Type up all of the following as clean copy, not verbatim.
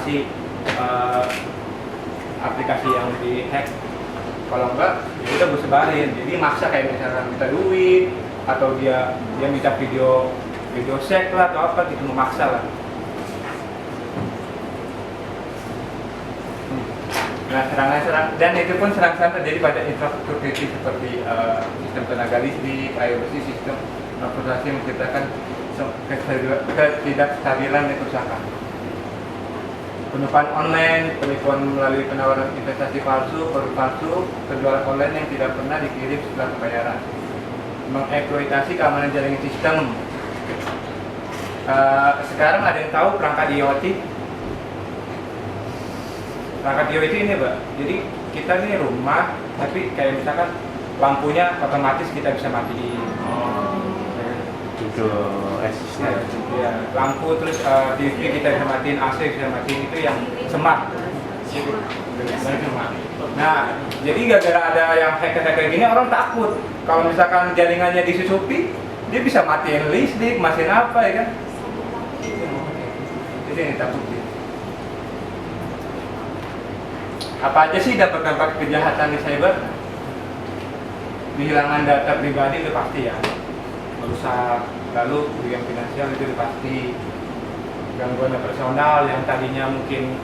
konfirmasi aplikasi yang dihack. Kalau enggak, ya udah gue sebarin. Jadi maksa kayak misalkan minta duit atau dia minta video share lah atau apa gitu, memaksa lah. Nah, serangan dan itu pun serangan terjadi pada infrastruktur kritis seperti sistem tenaga listrik, air bersih, sistem transportasi yang menciptakan ketidakstabilan dan kerusakan. Penipuan online, penipuan melalui penawaran investasi palsu, produk palsu, penjualan online yang tidak pernah dikirim setelah pembayaran, mengeksploitasi keamanan jaringan sistem. Sekarang ada yang tahu perangkat IoT? Perangkat IoT ini, Mbak. Jadi kita nih rumah, tapi kayak misalkan lampunya otomatis kita bisa matiin. Itu asisten. Ya, lampu terus TV kita bisa matiin, AC bisa matiin, itu yang smart. Nah, jadi gara-gara ada yang hacker-hacker gini, orang takut kalau misalkan jaringannya disusupi, dia bisa matiin listrik, matiin apa ya kan? Jadi ini takut. Apa aja sih dampak-dampak kejahatan di cyber? Kehilangan data pribadi itu pasti ya, merusak. Lalu kerugian finansial itu pasti, gangguan personal yang tadinya mungkin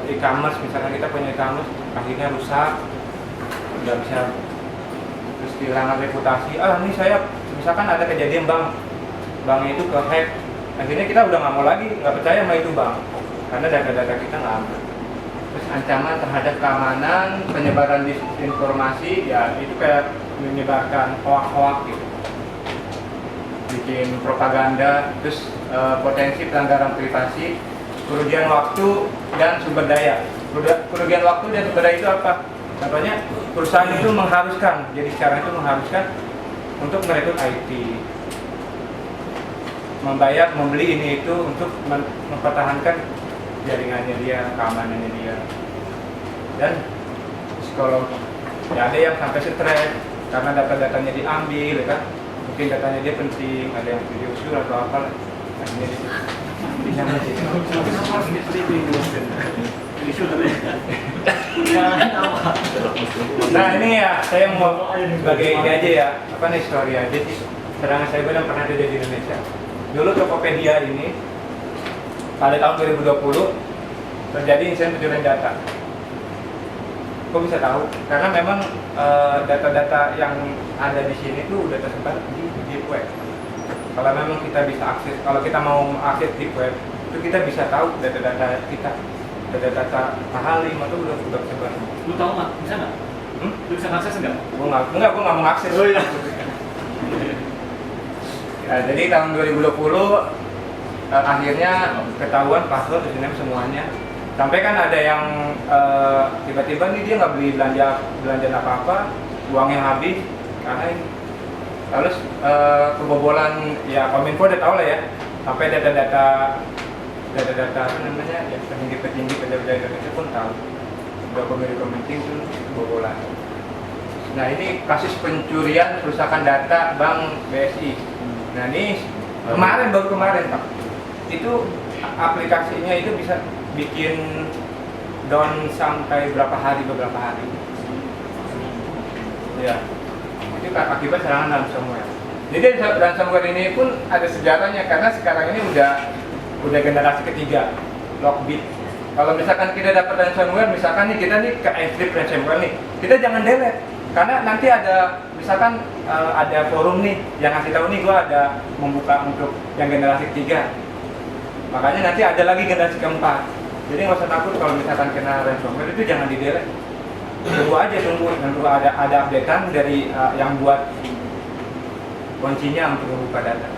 e-commerce, misalkan kita punya e-commerce akhirnya rusak, nggak bisa, terus kehilangan reputasi. Ini saya misalkan ada kejadian bank itu ke hack, akhirnya kita udah nggak mau lagi, nggak percaya sama itu bank karena data-data kita nggak aman. Terus ancaman terhadap keamanan, penyebaran disinformasi, ya itu kayak menyebarkan hoax-hoax gitu, bikin propaganda, terus potensi pelanggaran privasi, kerugian waktu dan sumber daya. Kerugian waktu dan sumber daya itu apa? Contohnya perusahaan itu mengharuskan, jadi sekarang itu mengharuskan untuk merekrut IT, membayar, membeli ini itu untuk mempertahankan jaringannya dia, keamanannya dia. Dan psikolog, ya ada yang sampai stres karena data-datanya diambil, kan? Mungkin datanya dia penting, ada yang video shoot atau apa, akhirnya bisa masih. Nah ini ya, saya mau sebagai ini aja ya, apa nih story aja sih, serangan cyber yang pernah terjadi di Indonesia. Dulu Tokopedia ini pada tahun 2020 terjadi insiden pencurian data. Kok bisa tahu? Karena memang data-data yang ada di sini tuh udah tersebar di deep web. Kalau memang kita bisa akses, kalau kita mau akses deep web, itu kita bisa tahu data-data kita, data-data Pak Halim itu udah tersebar. Lu tahu nggak? Bisa nggak? Lu bisa akses nggak? Gua nggak mau akses. Oh iya. Ya, jadi tahun 2020 akhirnya ketahuan password, username semuanya. Sampai kan ada yang tiba-tiba nih dia nggak beli belanja apa-apa, uangnya habis karena ini. Lalu kebobolan, ya Kominfo udah tahu lah ya, sampai data-data apa namanya, ya petinggi pejabat Indonesia pun tahu. Dokumen itu kebobolan. Nah ini kasus pencurian perusahaan data Bank BSI. Nah ini baru kemarin Pak, itu aplikasinya itu bisa bikin down sampai beberapa hari. Ya, itu akibat serangan ransomware. Jadi ransomware ini pun ada sejarahnya karena sekarang ini udah generasi ketiga, Lockbit. Kalau misalkan kita dapat ransomware, misalkan nih kita nih ke encrypt ransomware nih, kita jangan delete karena nanti ada misalkan ada forum nih yang ngasih tahu nih gua ada membuka untuk yang generasi ketiga. Makanya nanti ada lagi generasi keempat. Jadi nggak usah takut kalau misalkan kena ransomware, itu jangan di-delete. Tunggu ada updatean dari yang buat kuncinya untuk membuka data.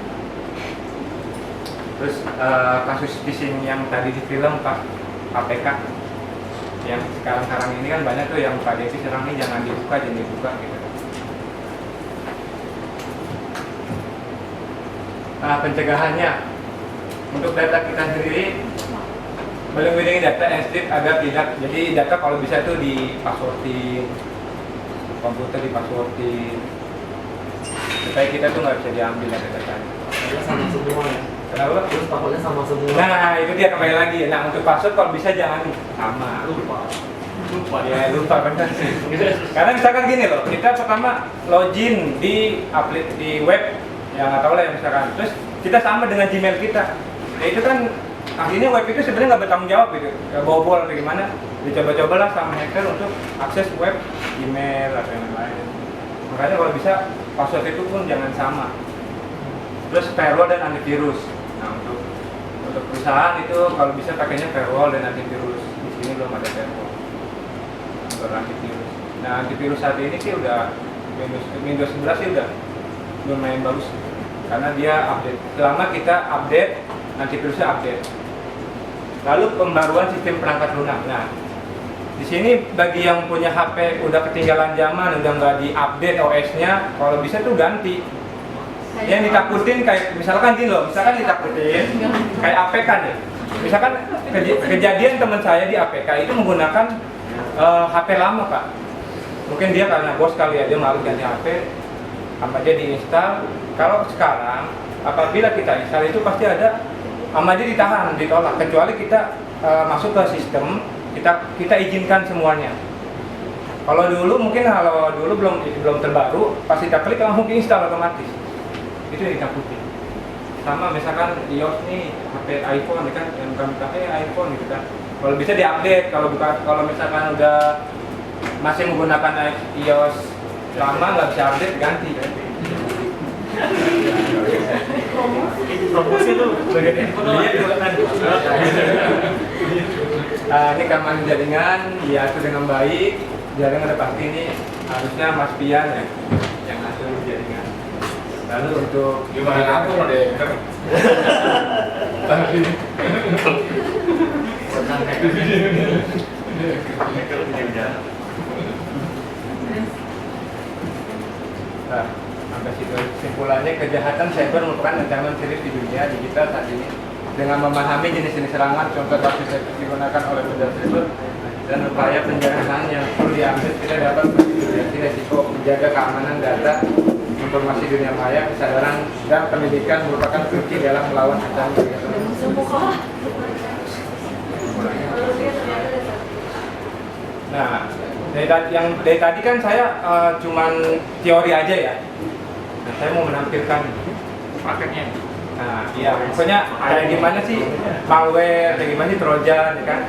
Terus kasus phishing yang tadi di film Pak APK, yang sekarang ini kan banyak tuh yang Pak Devi serang nih, jangan dibuka gitu. Nah, pencegahannya untuk data kita sendiri, melindungi data encrypt agar tidak, jadi data kalau bisa itu di passwordin, komputer di passwordin, supaya kita tuh nggak bisa diambil data-datanya. Sama semua ya. Kenapa? Terus passwordnya sama semua. Nah, itu dia kembali lagi. Nah, untuk password kalau bisa jangan sama. Lupa. Ya, lupa benar sih. Karena misalkan gini loh, kita pertama login di web, ya nggak tahu lah ya misalkan. Terus kita sama dengan Gmail kita. Ya itu kan akhirnya web itu sebenarnya nggak bertanggung jawab gitu. Ya bobol atau gimana. Dicoba-cobalah sama hacker untuk akses web Gmail atau yang lain. Makanya kalau bisa password itu pun jangan sama. Terus firewall dan antivirus. Nah, untuk perusahaan itu kalau bisa pakainya firewall dan antivirus. Di sini belum ada firewall. Untuk antivirus. Nah, antivirus saat ini sih udah Windows 11 sih udah lumayan bagus. Karena dia update. Selama kita update, antivirusnya update. Lalu pembaruan sistem perangkat lunak. Nah, di sini bagi yang punya HP udah ketinggalan zaman, udah nggak di-update OS-nya, kalau bisa tuh ganti. Yang ditakutin kayak misalkan gini loh, misalkan ditakutin kayak APK nih. Misalkan kejadian teman saya di APK itu menggunakan HP lama, Pak. Mungkin dia karena bos kali ya, dia malu ganti HP, sama dia diinstal. Kalau sekarang apabila kita install itu pasti ada sama dia ditahan, ditolak, kecuali kita masuk ke sistem, kita izinkan semuanya. Kalau dulu belum terbaru, pasti kita klik langsung diinstal otomatis. Itu yang ditakuti. Sama misalkan iOS nih, HP iPhone kan, yang kami pakai iPhone gitu kan. Kalau bisa diupdate, kalau misalkan udah masih menggunakan iOS lama nggak bisa update, ganti. Promosi tuh bagian Iya juga kan. Ini keamanan jaringan diatur dengan baik. Jaringan udah pasti ini harusnya Mas Pian ya yang atur jaringan. Lalu untuk gimana aku mau deh? Nah, sampai situ kesimpulannya kejahatan cyber merupakan ancaman serius di dunia digital saat ini. Dengan memahami jenis-jenis serangan, contoh kasus yang digunakan oleh benda cyber dan upaya penjagaan yang perlu diambil, kita dapat memitigasi resiko menjaga keamanan data, informasi dunia maya, kesadaran dan pendidikan merupakan kunci dalam melawan ancaman cyber. Nah, dari tadi kan saya cuman teori aja ya. Nah, saya mau menampilkan prakteknya. Nah, iya, pokoknya kayak gimana sih malware, kayak gimana sih trojan, ya kan?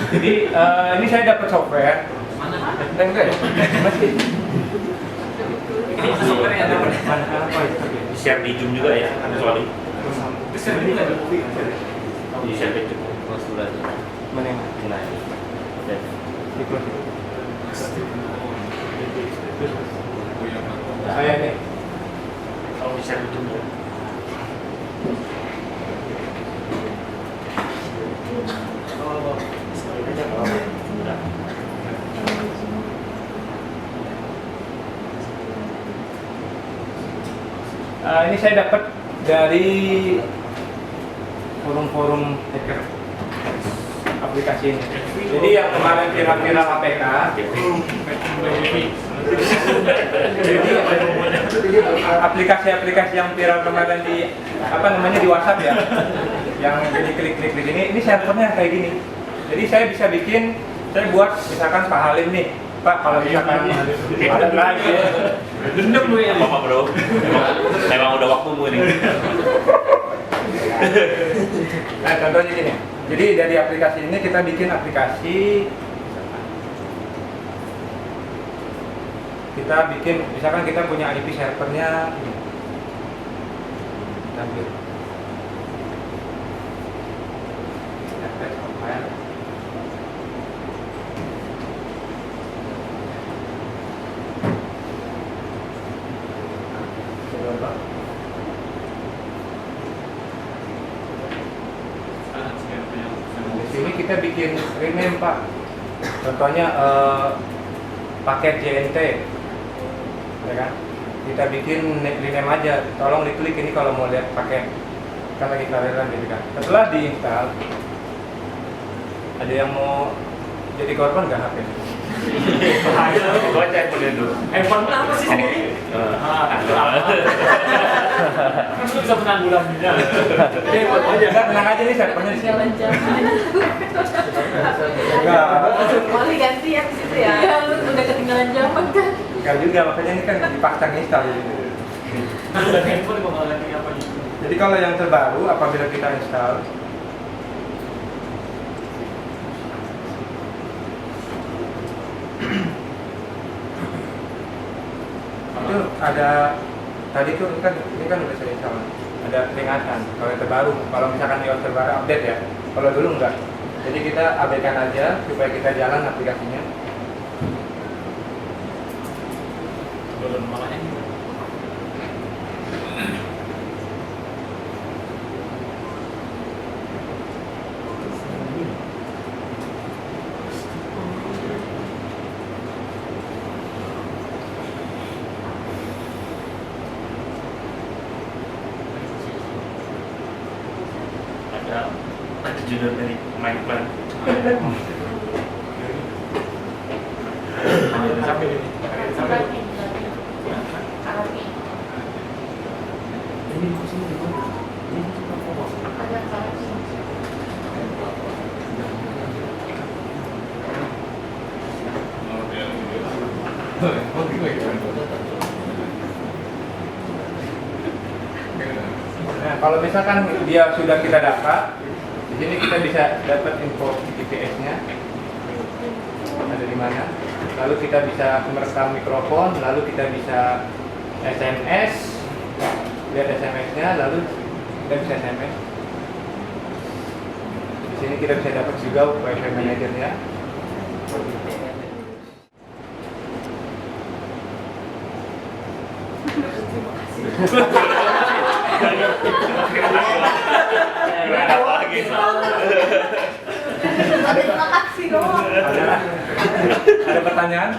Jadi ini saya dapat software. Mana? Enggak ya? Masih. Ini software yang ada Apa itu? Share di Zoom juga ya, ada soalnya. Bisa juga ada. Di share di Zoom. Mana yang? Nah, dan Itu. Saya nih. kalau di share di Zoom ya. Udah. Ini saya dapat dari forum-forum hacker aplikasi ini. Jadi yang kemarin viral-viral APK, jadi aplikasi-aplikasi yang viral kemarin di di WhatsApp ya, yang jadi klik-klik ini servernya kayak gini. Jadi saya bisa saya buat misalkan Pak Halim nih, Pak kalau misalkan ada lagi Gendam lu ya. Apa bro? Memang udah waktumu ini. Nah contohnya gini, jadi dari aplikasi ini kita bikin aplikasi, misalkan kita punya IP servernya, tampil. Di sini kita bikin rename Pak. Contohnya paket JNT ya kan? Kita bikin rename aja, tolong diklik ini kalau mau lihat pakai kan lagi kelahiran gitu kan. Setelah diinstal, ada yang mau jadi korban nggak HP? Gua cek boleh dulu. Handphone lu apa sih sendiri? Itu apa? Kan lu bisa menanggulanginya. Jadi buat aja. Enggak, tenang aja nih servernya di sini. Jalan-jalan. Enggak, Oli ganti ya di situ ya. Iya, lu udah ketinggalan zaman kan. enggak juga, makanya ini kan dipaksa install gitu. Kan udah handphone kok malah ganti apa gitu. Jadi kalau yang terbaru apabila kita install itu ada tadi tuh ini kan udah saya install, ada peringatan kalau yang terbaru, kalau misalkan iOS terbaru update ya, kalau dulu enggak. Jadi kita abaikan aja supaya kita jalan aplikasinya. Belum makanya gitu. Ada judul dari main plan. Sampai ini. Sampai. Nah, kalau misalkan dia sudah kita dapat, di sini kita bisa dapat info GPS-nya ada di mana. Lalu kita bisa merekam mikrofon, lalu kita bisa SMS, lihat SMS-nya, lalu kita bisa SMS. Di sini kita bisa dapat juga Wi-Fi manager-nya. Apa lagi? Terima kasih dong. Ada pertanyaan?